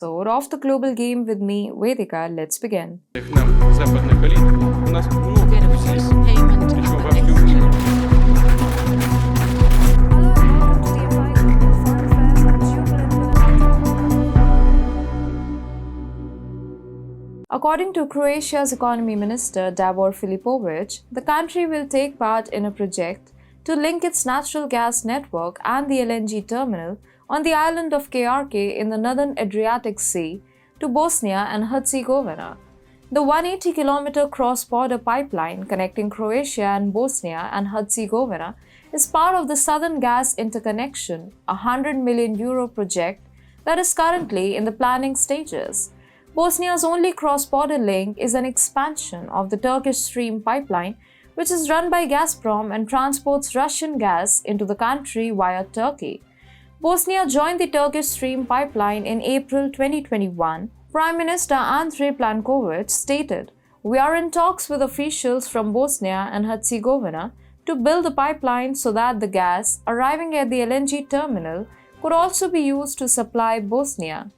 So, off the global game with me, Vedika, let's begin. Нам западных элит у нас много здесь, причем во всем мире. According to Croatia's economy minister Davor Filipovic, the country will take part in a project to link its natural gas network and the LNG terminal on the island of KRK in the northern Adriatic Sea to Bosnia and Herzegovina. The 180-kilometer cross-border pipeline connecting Croatia and Bosnia and Herzegovina is part of the Southern Gas Interconnection, a €100 million project that is currently in the planning stages. Bosnia's only cross-border link is an expansion of the Turkish Stream pipeline, which is run by Gazprom and transports Russian gas into the country via Turkey. Bosnia joined the Turkish Stream pipeline in April 2021. Prime Minister Andrej Plenković stated, "We are in talks with officials from Bosnia and Herzegovina to build the pipeline so that the gas arriving at the LNG terminal could also be used to supply Bosnia."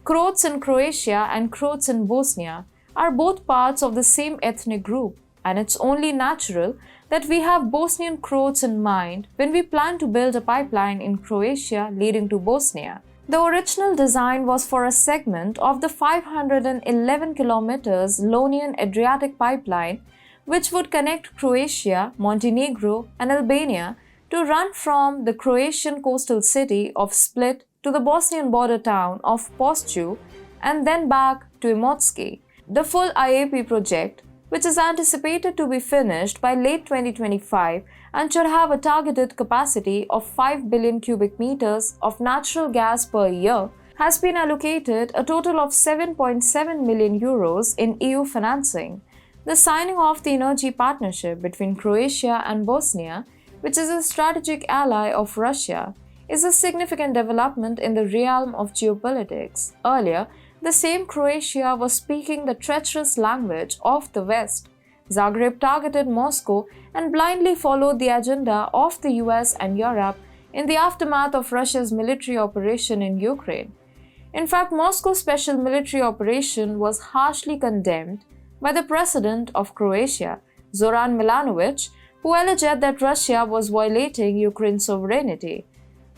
Croats in Croatia and Croats in Bosnia are both parts of the same ethnic group, and it's only natural that we have Bosnian Croats in mind when we plan to build a pipeline in Croatia leading to Bosnia. The original design was for a segment of the 511 kilometers Ionian Adriatic pipeline, which would connect Croatia, Montenegro, and Albania to run from the Croatian coastal city of Split to the Bosnian border town of Postić and then back to Imotski. The full IAP project, which is anticipated to be finished by late 2025 and should have a targeted capacity of 5 billion cubic meters of natural gas per year, has been allocated a total of €7.7 million in EU financing. The signing of the energy partnership between Croatia and Bosnia, which is a strategic ally of Russia, is a significant development in the realm of geopolitics. Earlier, the same Croatia was speaking the treacherous language of the West. Zagreb targeted Moscow and blindly followed the agenda of the US and Europe in the aftermath of Russia's military operation in Ukraine. In fact, Moscow's special military operation was harshly condemned by the president of Croatia, Zoran Milanovic, who alleged that Russia was violating Ukraine's sovereignty.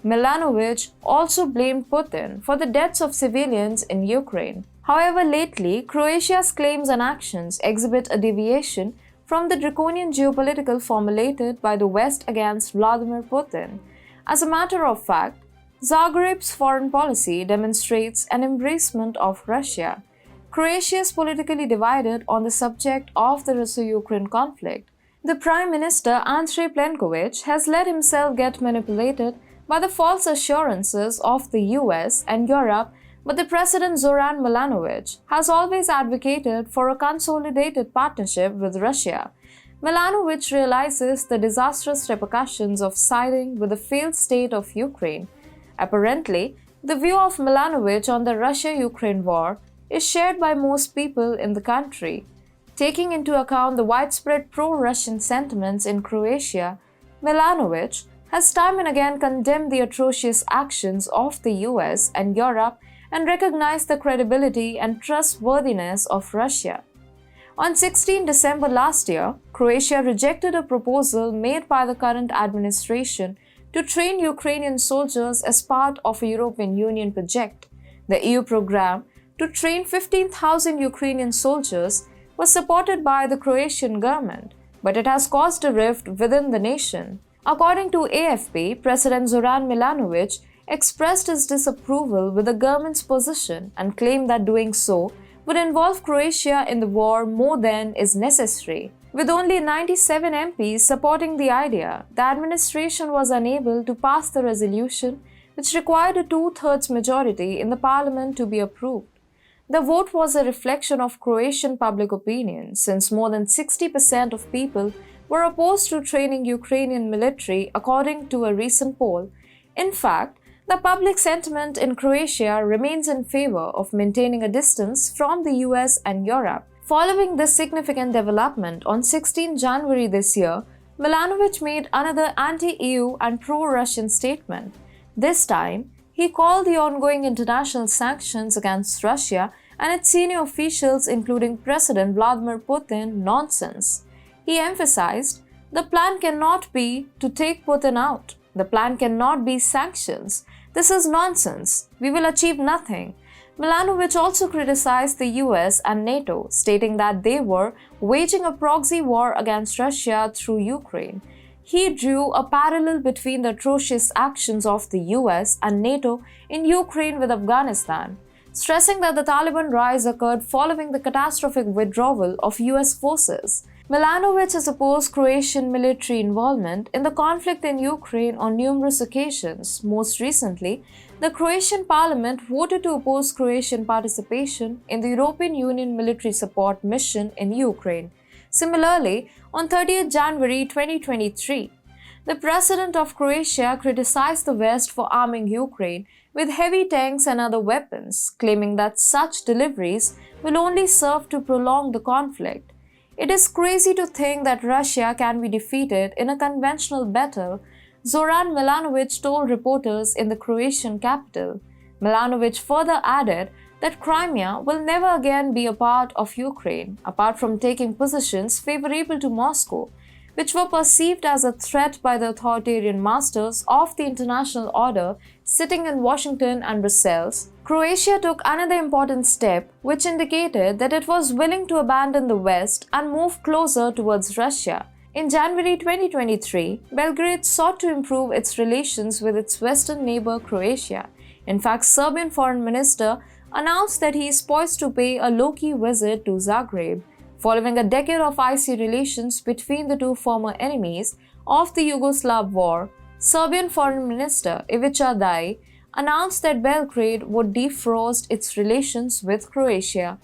Milanovic also blamed Putin for the deaths of civilians in Ukraine. However, lately, Croatia's claims and actions exhibit a deviation from the draconian geopolitical formulated by the West against Vladimir Putin. As a matter of fact, Zagreb's foreign policy demonstrates an embracement of Russia. Croatia is politically divided on the subject of the Russo-Ukraine conflict. The Prime Minister Andrej Plenković has let himself get manipulated by the false assurances of the US and Europe, but the President Zoran Milanovic has always advocated for a consolidated partnership with Russia. Milanovic realizes the disastrous repercussions of siding with the failed state of Ukraine. Apparently, the view of Milanovic on the Russia-Ukraine war is shared by most people in the country. Taking into account the widespread pro-Russian sentiments in Croatia, Milanovic has time and again condemned the atrocious actions of the US and Europe and recognized the credibility and trustworthiness of Russia. On 16 December last year, Croatia rejected a proposal made by the current administration to train Ukrainian soldiers as part of a European Union project. The EU program to train 15,000 Ukrainian soldiers was supported by the Croatian government, but it has caused a rift within the nation. According to AFP, President Zoran Milanovic expressed his disapproval with the government's position and claimed that doing so would involve Croatia in the war more than is necessary. With only 97 MPs supporting the idea, the administration was unable to pass the resolution, which required a two-thirds majority in the parliament to be approved. The vote was a reflection of Croatian public opinion, since more than 60% of people were opposed to training Ukrainian military, according to a recent poll. In fact, the public sentiment in Croatia remains in favor of maintaining a distance from the US and Europe. Following this significant development, on 16 January this year, Milanovic made another anti-EU and pro-Russian statement. This time, He called the ongoing international sanctions against Russia and its senior officials, including President Vladimir Putin, nonsense. He emphasized, "The plan cannot be to take Putin out. The plan cannot be sanctions. This is nonsense. We will achieve nothing." Milanovic also criticized the US and NATO, stating that they were waging a proxy war against Russia through Ukraine. He drew a parallel between the atrocious actions of the US and NATO in Ukraine with Afghanistan, stressing that the Taliban rise occurred following the catastrophic withdrawal of US forces. Milanovic has opposed Croatian military involvement in the conflict in Ukraine on numerous occasions. Most recently, the Croatian parliament voted to oppose Croatian participation in the European Union military support mission in Ukraine. Similarly, on 30th January 2023, the president of Croatia criticized the West for arming Ukraine with heavy tanks and other weapons, claiming that such deliveries will only serve to prolong the conflict. "It is crazy to think that Russia can be defeated in a conventional battle," Zoran Milanovic told reporters in the Croatian capital. Milanovic further added that Crimea will never again be a part of Ukraine, apart from taking positions favorable to Moscow, which were perceived as a threat by the authoritarian masters of the international order sitting in Washington and Brussels. Croatia took another important step, which indicated that it was willing to abandon the West and move closer towards Russia. In January 2023, Belgrade sought to improve its relations with its western neighbor Croatia. In fact, Serbian Foreign Minister announced that he is poised to pay a low-key visit to Zagreb, following a decade of icy relations between the two former enemies of the Yugoslav War. Serbian Foreign Minister Ivica Dai announced that Belgrade would defrost its relations with Croatia.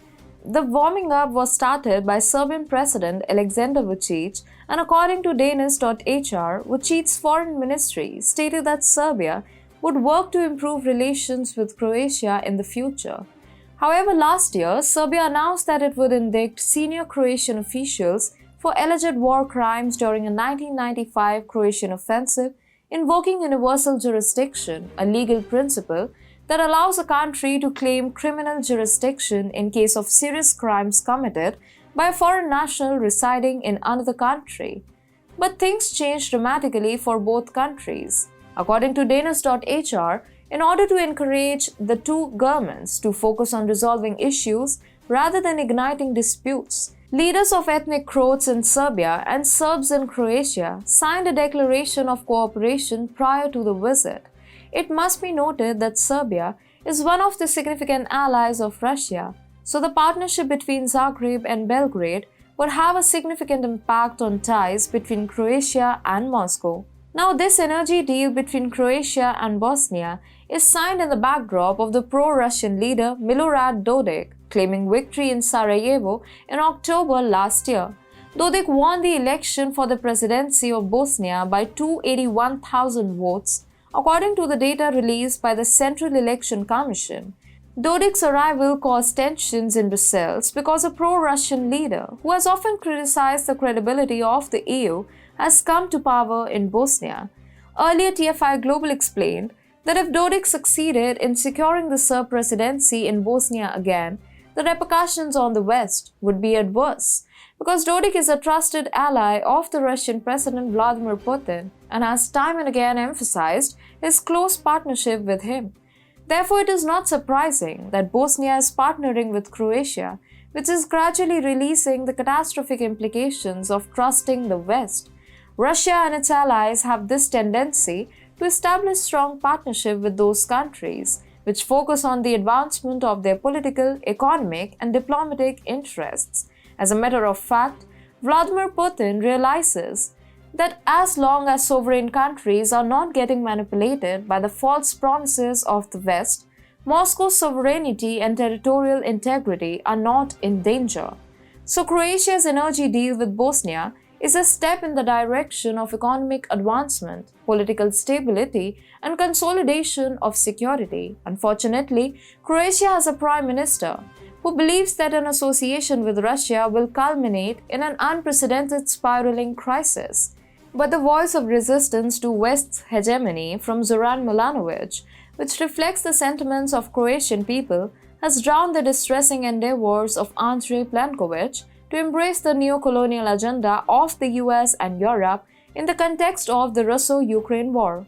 The warming up was started by Serbian President Aleksandar Vučić, and according to Danish.hr, Vučić's foreign ministry stated that Serbia would work to improve relations with Croatia in the future. However, last year, Serbia announced that it would indict senior Croatian officials for alleged war crimes during a 1995 Croatian offensive, invoking universal jurisdiction, a legal principle that allows a country to claim criminal jurisdiction in case of serious crimes committed by a foreign national residing in another country. But things changed dramatically for both countries. According to Danish.hr, in order to encourage the two governments to focus on resolving issues rather than igniting disputes, leaders of ethnic Croats in Serbia and Serbs in Croatia signed a declaration of cooperation prior to the visit. It must be noted that Serbia is one of the significant allies of Russia, so the partnership between Zagreb and Belgrade would have a significant impact on ties between Croatia and Moscow. Now, this energy deal between Croatia and Bosnia is signed in the backdrop of the pro-Russian leader Milorad Dodik claiming victory in Sarajevo in October last year. Dodik won the election for the presidency of Bosnia by 281,000 votes, according to the data released by the Central Election Commission. Dodik's arrival caused tensions in Brussels because a pro-Russian leader, who has often criticized the credibility of the EU, has come to power in Bosnia. Earlier, TFIGlobal explained that if Dodik succeeded in securing the Serb presidency in Bosnia again, the repercussions on the West would be adverse, because Dodik is a trusted ally of the Russian President Vladimir Putin and has time and again emphasized his close partnership with him. Therefore, it is not surprising that Bosnia is partnering with Croatia, which is gradually releasing the catastrophic implications of trusting the West. Russia and its allies have this tendency to establish strong partnership with those countries, which focus on the advancement of their political, economic, and diplomatic interests. As a matter of fact, Vladimir Putin realizes that as long as sovereign countries are not getting manipulated by the false promises of the West, Moscow's sovereignty and territorial integrity are not in danger. So Croatia's energy deal with Bosnia is a step in the direction of economic advancement, political stability, and consolidation of security. Unfortunately, Croatia has a prime minister who believes that an association with Russia will culminate in an unprecedented spiraling crisis. But the voice of resistance to West's hegemony from Zoran Milanovic which reflects the sentiments of Croatian people, has drowned the distressing endeavors of Andrej Plenković to embrace the neo-colonial agenda of the US and Europe in the context of the Russo-Ukraine war.